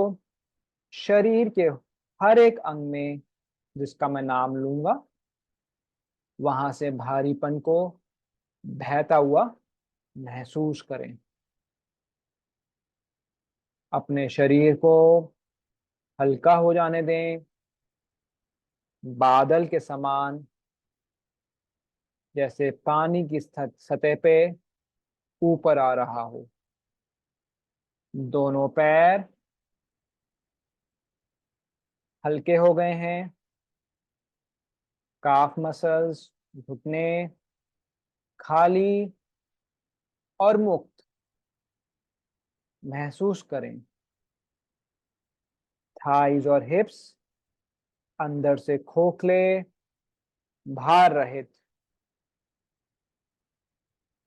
शरीर के हर एक अंग में, जिसका मैं नाम लूंगा, वहां से भारीपन को बहता हुआ महसूस करें। अपने शरीर को हल्का हो जाने दें, बादल के समान, जैसे पानी की सतह पे ऊपर आ रहा हो। दोनों पैर हल्के हो गए हैं। काफ मसल्स, घुटने खाली और मुक्त महसूस करें। थाइज और हिप्स अंदर से खोखले, भार रहित।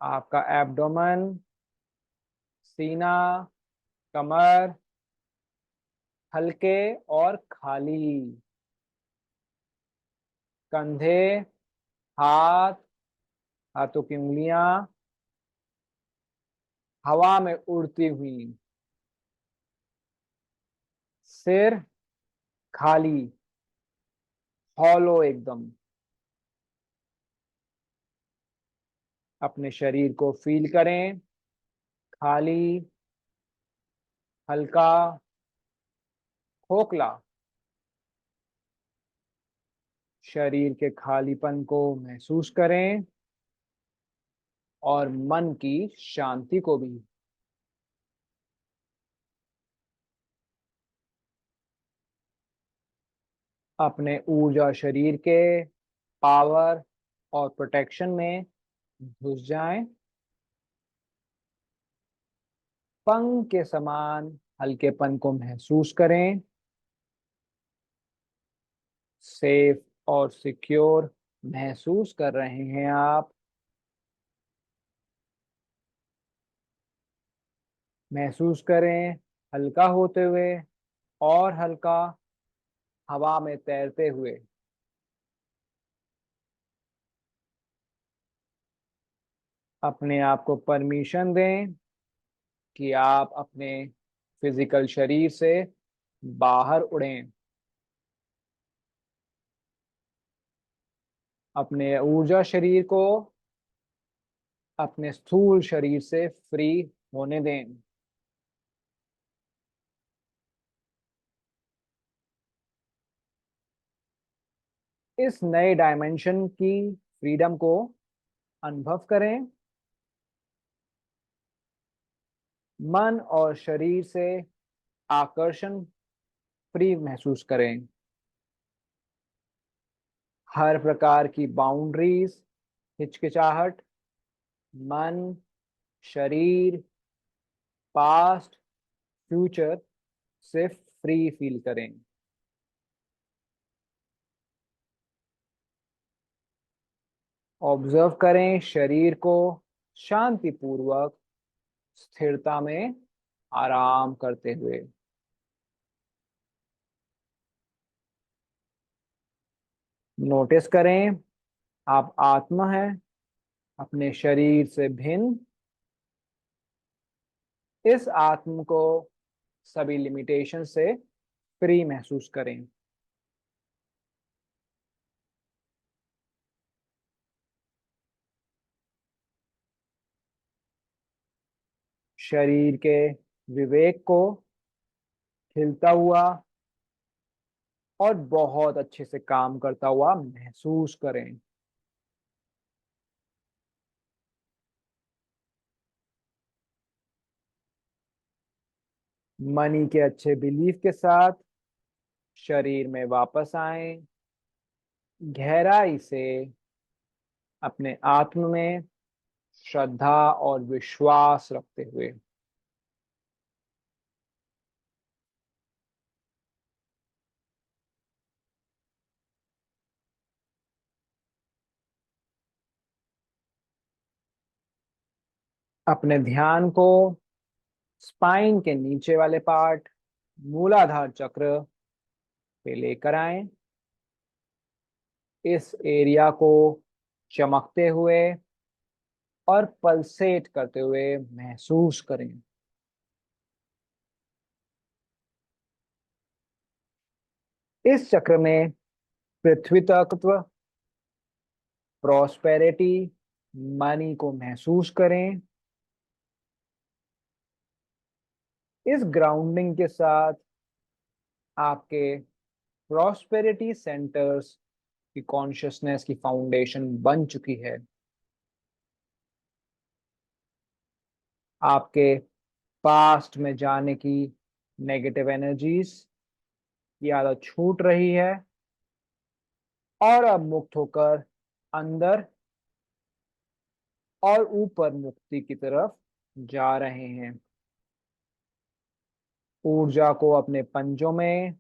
आपका एब्डोमेन, सीना, कमर हल्के और खाली। कंधे, हाथ, हाथों की उंगलियां हवा में उड़ती हुई। सिर खाली, हॉलो एकदम। अपने शरीर को फील करें, खाली, हल्का, खोखला। शरीर के खालीपन को महसूस करें और मन की शांति को भी। अपने ऊर्जा शरीर के पावर और प्रोटेक्शन में घुस जाएं। पंख के समान हल्केपन को महसूस करें। सेफ और सिक्योर महसूस कर रहे हैं आप। महसूस करें हल्का होते हुए और हल्का, हवा में तैरते हुए। अपने आप को परमिशन दें कि आप अपने फिजिकल शरीर से बाहर उड़ें। अपने ऊर्जा शरीर को अपने स्थूल शरीर से फ्री होने दें। इस नए डायमेंशन की फ्रीडम को अनुभव करें। मन और शरीर से आकर्षण फ्री महसूस करें। हर प्रकार की बाउंड्रीज, हिचकिचाहट, मन, शरीर, पास्ट, फ्यूचर से फ्री फील करें। ऑब्जर्व करें शरीर को शांतिपूर्वक स्थिरता में आराम करते हुए। नोटिस करें आप आत्मा हैं, अपने शरीर से भिन्न। इस आत्म को सभी लिमिटेशन से फ्री महसूस करें। शरीर के विवेक को खिलता हुआ और बहुत अच्छे से काम करता हुआ महसूस करें। मनी के अच्छे बिलीफ के साथ शरीर में वापस आए, गहराई से अपने आत्म में श्रद्धा और विश्वास रखते हुए। अपने ध्यान को स्पाइन के नीचे वाले पार्ट, मूलाधार चक्र पे लेकर आए। इस एरिया को चमकते हुए और पल्सेट करते हुए महसूस करें। इस चक्र में पृथ्वी तत्व, प्रॉस्पेरिटी, मनी को महसूस करें। इस ग्राउंडिंग के साथ आपके प्रॉस्पेरिटी सेंटर्स की कॉन्शियसनेस की फाउंडेशन बन चुकी है। आपके पास्ट में जाने की नेगेटिव एनर्जीज की आदत छूट रही है और अब मुक्त होकर अंदर और ऊपर मुक्ति की तरफ जा रहे हैं। ऊर्जा को अपने पंजों में,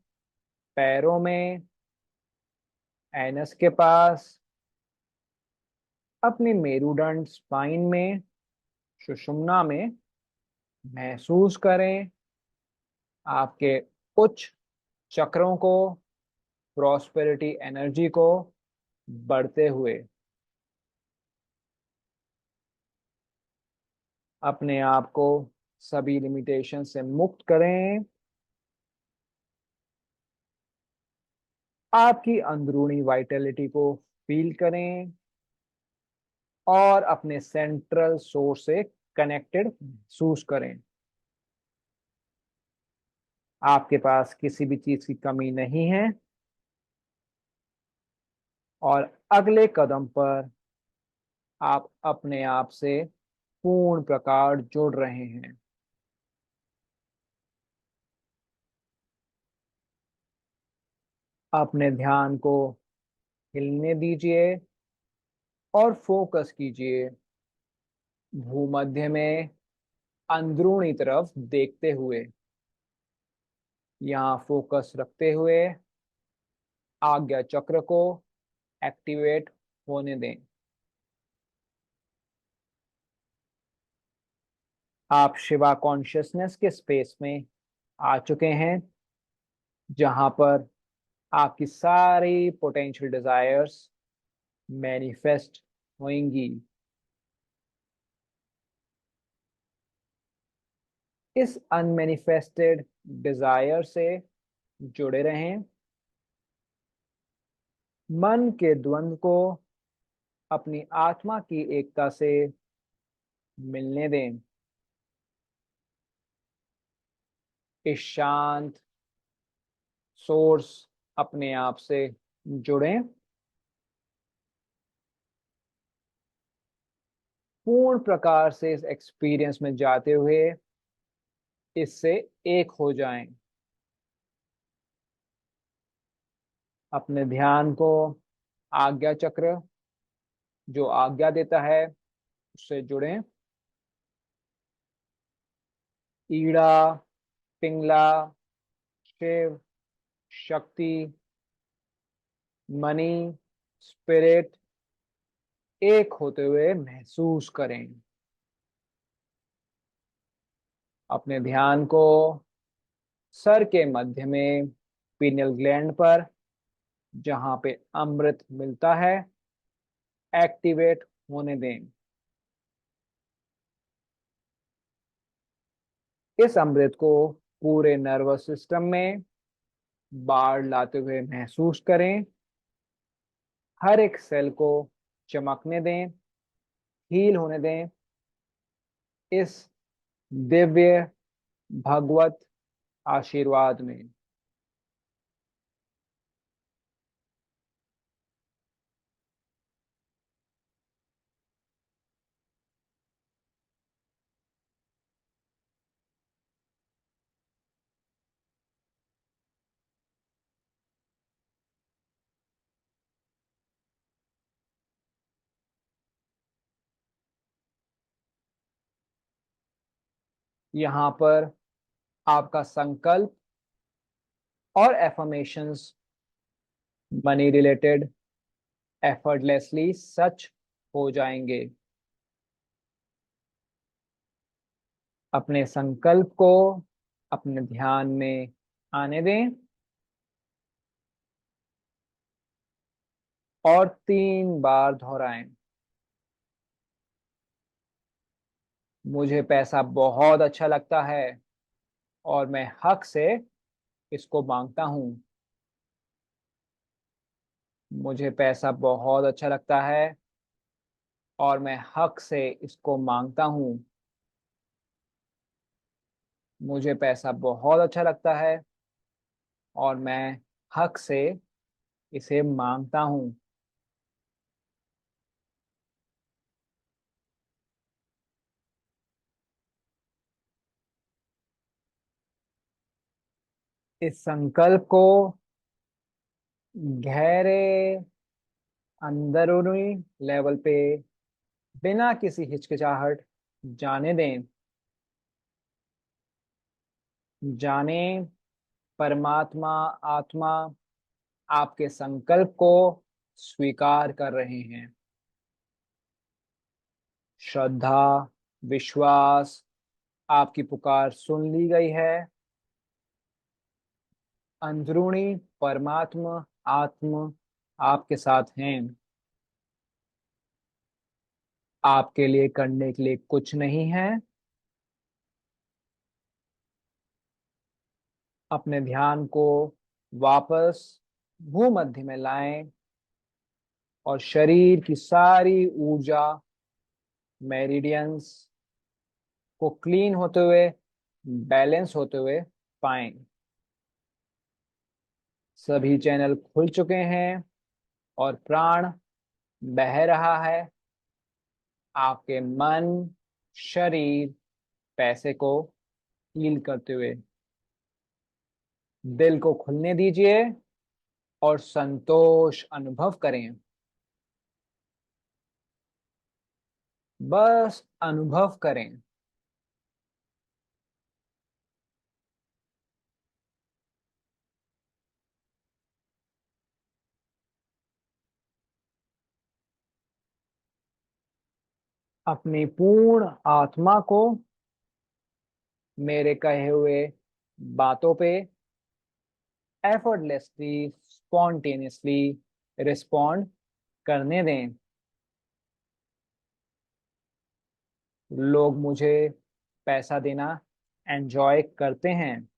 पैरों में, एनस के पास, अपनी मेरुदंड स्पाइन में, सुषुम्ना में महसूस करें। आपके उच्च चक्रों को, प्रॉस्पेरिटी एनर्जी को बढ़ते हुए। अपने आप को सभी लिमिटेशन से मुक्त करें। आपकी अंदरूनी वाइटलिटी को फील करें और अपने सेंट्रल सोर्स से कनेक्टेड महसूस करें। आपके पास किसी भी चीज की कमी नहीं है और अगले कदम पर आप अपने आप से पूर्ण प्रकार जुड़ रहे हैं। अपने ध्यान को हिलने दीजिए और फोकस कीजिए भूमध्य में अंदरूनी तरफ देखते हुए। यहाँ फोकस रखते हुए आज्ञा चक्र को एक्टिवेट होने दें। आप शिवा कॉन्शियसनेस के स्पेस में आ चुके हैं जहां पर आपकी सारी पोटेंशियल डिजायर्स मैनिफेस्ट होंगी। इस अनमैनिफेस्टेड डिजायर से जुड़े रहें। मन के द्वंद्व को अपनी आत्मा की एकता से मिलने दें। इस शांत सोर्स अपने आप से जुड़ें। पूर्ण प्रकार से इस एक्सपीरियंस में जाते हुए इससे एक हो जाएं। अपने ध्यान को आज्ञा चक्र जो आज्ञा देता है उससे जुड़ें। ईड़ा, पिंगला, शिव, शक्ति, मनी, स्पिरिट, एक होते हुए महसूस करें। अपने ध्यान को सर के मध्य में पीनियल ग्लैंड पर, जहां पे अमृत मिलता है, एक्टिवेट होने दें। इस अमृत को पूरे नर्वस सिस्टम में बाढ़ लाते हुए महसूस करें। हर एक सेल को चमकने दें, हील होने दें इस दिव्य भगवत आशीर्वाद में। यहाँ पर आपका संकल्प और एफर्मेशंस मनी रिलेटेड एफर्टलेसली सच हो जाएंगे। अपने संकल्प को अपने ध्यान में आने दें और 3 बार दोहराएं। मुझे पैसा बहुत अच्छा लगता है और मैं हक से इसको मांगता हूँ। मुझे पैसा बहुत अच्छा लगता है और मैं हक से इसको मांगता हूँ। मुझे पैसा बहुत अच्छा लगता है और मैं हक से इसे मांगता हूँ। इस संकल्प को गहरे अंदरूनी लेवल पे बिना किसी हिचकिचाहट जाने दें। जाने परमात्मा आत्मा आपके संकल्प को स्वीकार कर रहे हैं। श्रद्धा, विश्वास, आपकी पुकार सुन ली गई है। अंदरूनी परमात्मा आत्मा आपके साथ हैं। आपके लिए करने के लिए कुछ नहीं है। अपने ध्यान को वापस भूमध्य में लाएं और शरीर की सारी ऊर्जा, मेरिडियंस को क्लीन होते हुए, बैलेंस होते हुए पाएं। सभी चैनल खुल चुके हैं और प्राण बह रहा है। आपके मन, शरीर, पैसे को हील करते हुए। दिल को खुलने दीजिए और संतोष अनुभव करें। बस अनुभव करें। अपनी पूर्ण आत्मा को मेरे कहे हुए बातों पे एफर्टलेसली, स्पॉन्टेनियसली रिस्पॉन्ड करने दें। लोग मुझे पैसा देना एंजॉय करते हैं।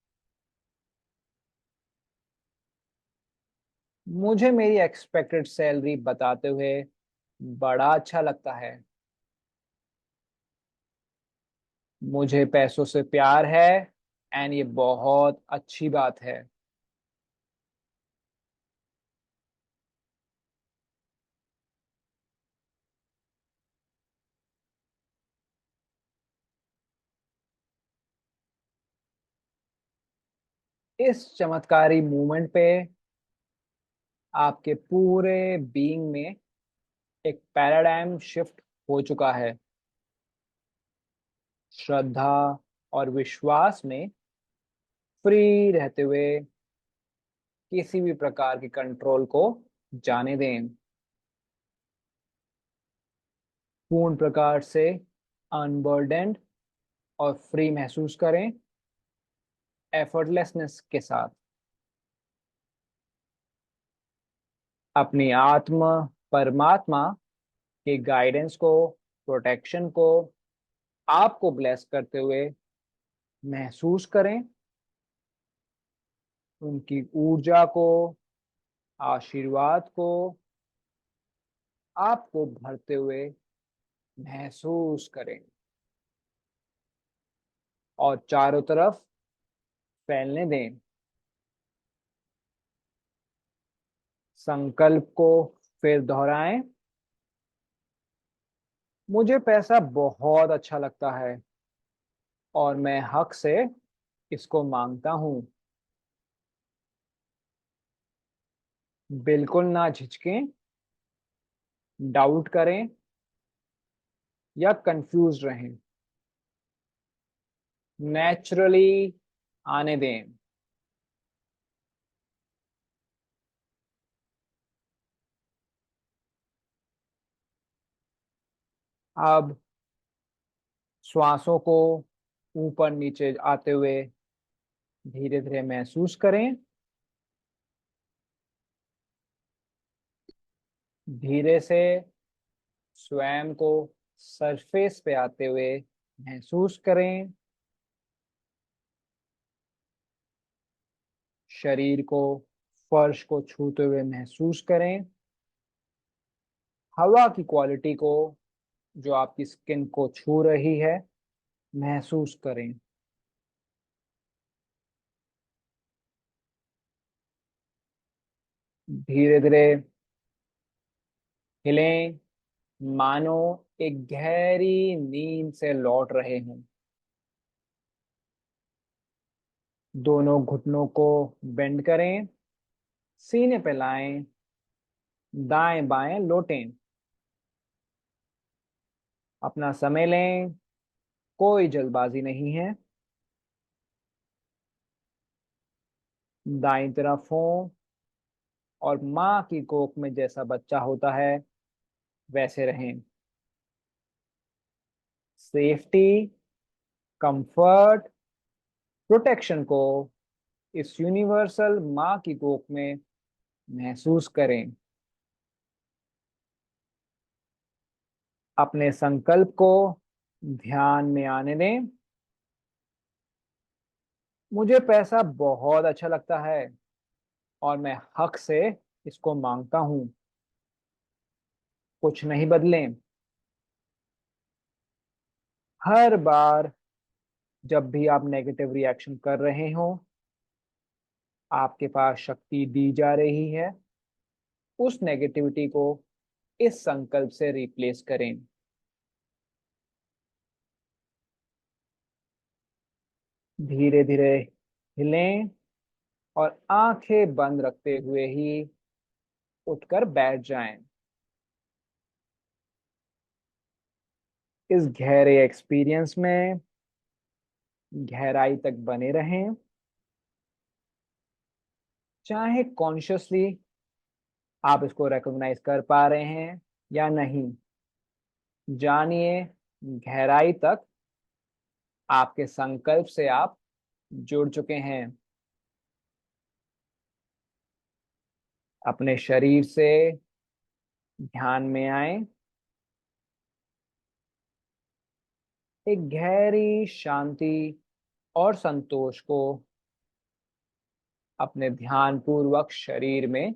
मुझे मेरी एक्सपेक्टेड सैलरी बताते हुए बड़ा अच्छा लगता है। मुझे पैसों से प्यार है एंड ये बहुत अच्छी बात है। इस चमत्कारी मूवमेंट पे आपके पूरे बीइंग में एक पैराडाइम शिफ्ट हो चुका है। श्रद्धा और विश्वास में फ्री रहते हुए किसी भी प्रकार के कंट्रोल को जाने दें। पूर्ण प्रकार से अनबर्डेंड और फ्री महसूस करें, एफर्टलेसनेस के साथ। अपनी आत्म परमात्मा के गाइडेंस को, प्रोटेक्शन को आपको ब्लेस करते हुए महसूस करें, उनकी ऊर्जा को, आशीर्वाद को आपको भरते हुए महसूस करें और चारों तरफ फैलने दें। संकल्प को फिर दोहराएं। मुझे पैसा बहुत अच्छा लगता है और मैं हक से इसको मांगता हूं। बिल्कुल ना झिझकें, डाउट करें या कंफ्यूज रहें। नेचुरली आने दें। अब श्वासों को ऊपर नीचे आते हुए धीरे धीरे महसूस करें। धीरे से स्वयं को सरफेस पे आते हुए महसूस करें। शरीर को, फर्श को छूते हुए महसूस करें। हवा की क्वालिटी को जो आपकी स्किन को छू रही है महसूस करें। धीरे धीरे हिलें, मानो एक गहरी नींद से लौट रहे हैं। दोनों घुटनों को बेंड करें, सीने पे लाएं, दाएं बाएं लौटें। अपना समय लें, कोई जल्दबाजी नहीं है। दाईं तरफ हो और माँ की कोख में जैसा बच्चा होता है वैसे रहें। सेफ्टी, कंफर्ट, प्रोटेक्शन को इस यूनिवर्सल माँ की कोख में महसूस करें। अपने संकल्प को ध्यान में आने दें। मुझे पैसा बहुत अच्छा लगता है और मैं हक से इसको मांगता हूं। कुछ नहीं बदलें। हर बार जब भी आप नेगेटिव रिएक्शन कर रहे हो, आपके पास शक्ति दी जा रही है। उस नेगेटिविटी को इस संकल्प से रिप्लेस करें। धीरे धीरे हिलें और आंखें बंद रखते हुए ही उठकर बैठ जाएं। इस गहरे एक्सपीरियंस में गहराई तक बने रहें। चाहे कॉन्शियसली आप इसको रिकॉग्नाइज कर पा रहे हैं या नहीं, जानिए गहराई तक आपके संकल्प से आप जुड़ चुके हैं। अपने शरीर से ध्यान में आए। एक गहरी शांति और संतोष को अपने ध्यान पूर्वक शरीर में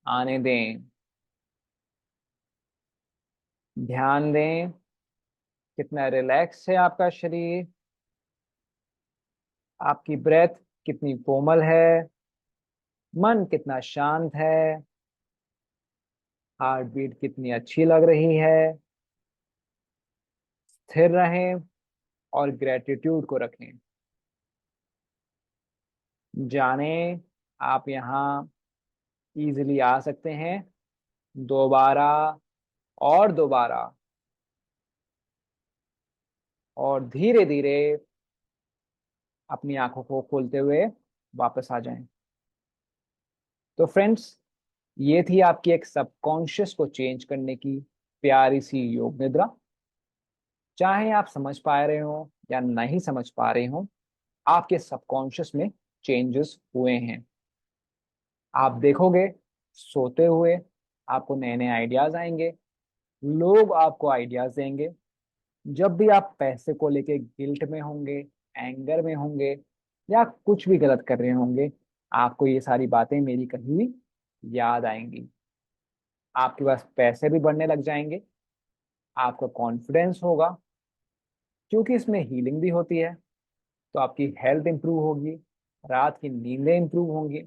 आने दें। ध्यान दें कितना रिलैक्स है आपका शरीर, आपकी ब्रेथ कितनी कोमल है, मन कितना शांत है, हार्ट बीट कितनी अच्छी लग रही है। स्थिर रहें और ग्रेटिट्यूड को रखें। जाने आप यहाँ इजीली आ सकते हैं दोबारा और दोबारा, और धीरे धीरे अपनी आंखों को खोलते हुए वापस आ जाएं। तो फ्रेंड्स, ये थी आपकी एक सबकॉन्शियस को चेंज करने की प्यारी सी योग निद्रा। चाहे आप समझ पा रहे हो या नहीं समझ पा रहे हो, आपके सबकॉन्शियस में चेंजेस हुए हैं। आप देखोगे सोते हुए आपको नए नए आइडियाज आएंगे, लोग आपको आइडियाज देंगे। जब भी आप पैसे को लेके गिल्ट में होंगे, एंगर में होंगे, या कुछ भी गलत कर रहे होंगे, आपको ये सारी बातें मेरी कही हुई याद आएंगी। आपके पास पैसे भी बढ़ने लग जाएंगे, आपका कॉन्फिडेंस होगा, क्योंकि इसमें हीलिंग भी होती है। तो आपकी हेल्थ इंप्रूव होगी, रात की नींदें इंप्रूव होंगी,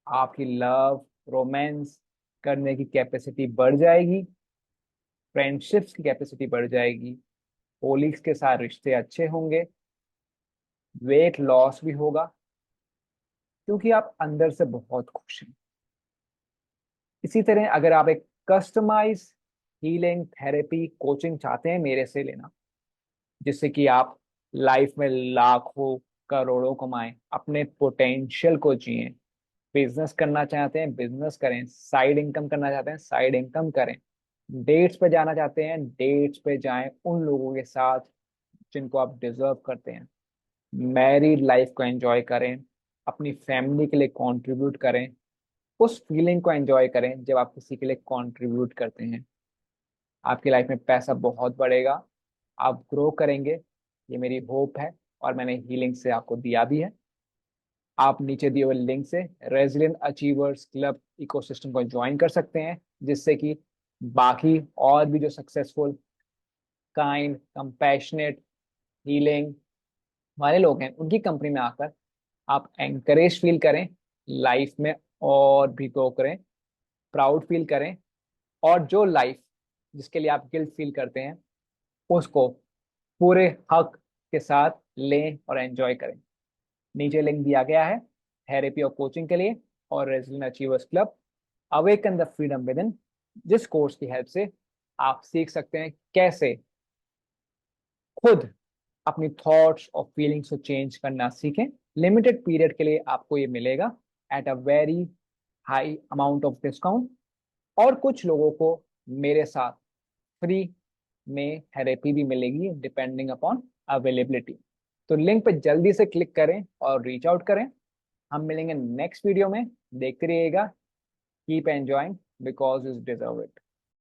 आपकी लव रोमांस करने की कैपेसिटी बढ़ जाएगी, फ्रेंडशिप्स की कैपेसिटी बढ़ जाएगी, कोलिग्स के साथ रिश्ते अच्छे होंगे, वेट लॉस भी होगा, क्योंकि आप अंदर से बहुत खुश हैं। इसी तरह अगर आप एक कस्टमाइज हीलिंग थेरेपी कोचिंग चाहते हैं मेरे से लेना, जिससे कि आप लाइफ में लाखों करोड़ों कमाएं, अपने पोटेंशियल को जिएं, बिजनेस करना चाहते हैं बिजनेस करें, साइड इनकम करना चाहते हैं साइड इनकम करें, डेट्स पे जाना चाहते हैं डेट्स पे जाएं उन लोगों के साथ जिनको आप डिजर्व करते हैं, मैरिड लाइफ को एंजॉय करें, अपनी फैमिली के लिए कंट्रीब्यूट करें, उस फीलिंग को एंजॉय करें जब आप किसी के लिए कंट्रीब्यूट करते हैं। आपकी लाइफ में पैसा बहुत बढ़ेगा, आप ग्रो करेंगे, ये मेरी होप है, और मैंने हीलिंग से आपको दिया भी है। आप नीचे दिए हुए लिंक से रेजिलिएंट अचीवर्स क्लब इकोसिस्टम को ज्वाइन कर सकते हैं, जिससे कि बाकी और भी जो सक्सेसफुल, काइंड, कंपैशनेट, हीलिंग वाले लोग हैं उनकी कंपनी में आकर आप एंकरेज फील करें, लाइफ में और भी ग्रो करें, प्राउड फील करें, और जो लाइफ जिसके लिए आप गिल्ट फील करते हैं उसको पूरे हक के साथ लें और एंजॉय करें। नीचे लिंक दिया गया है थेरेपी और कोचिंग के लिए, और resilient achievers club awaken the freedom with in, जिस कोर्स की हेल्प से आप सीख सकते हैं कैसे खुद अपनी थॉट्स और फीलिंग्स को चेंज करना सीखें। लिमिटेड पीरियड के लिए आपको ये मिलेगा at a very high amount of discount, और कुछ लोगों को मेरे साथ फ्री में थेरेपी भी मिलेगी डिपेंडिंग अपॉन अवेलेबिलिटी। तो लिंक पे जल्दी से क्लिक करें और रीच आउट करें। हम मिलेंगे नेक्स्ट वीडियो में, देखते रहिएगा। Keep enjoying because you deserve it.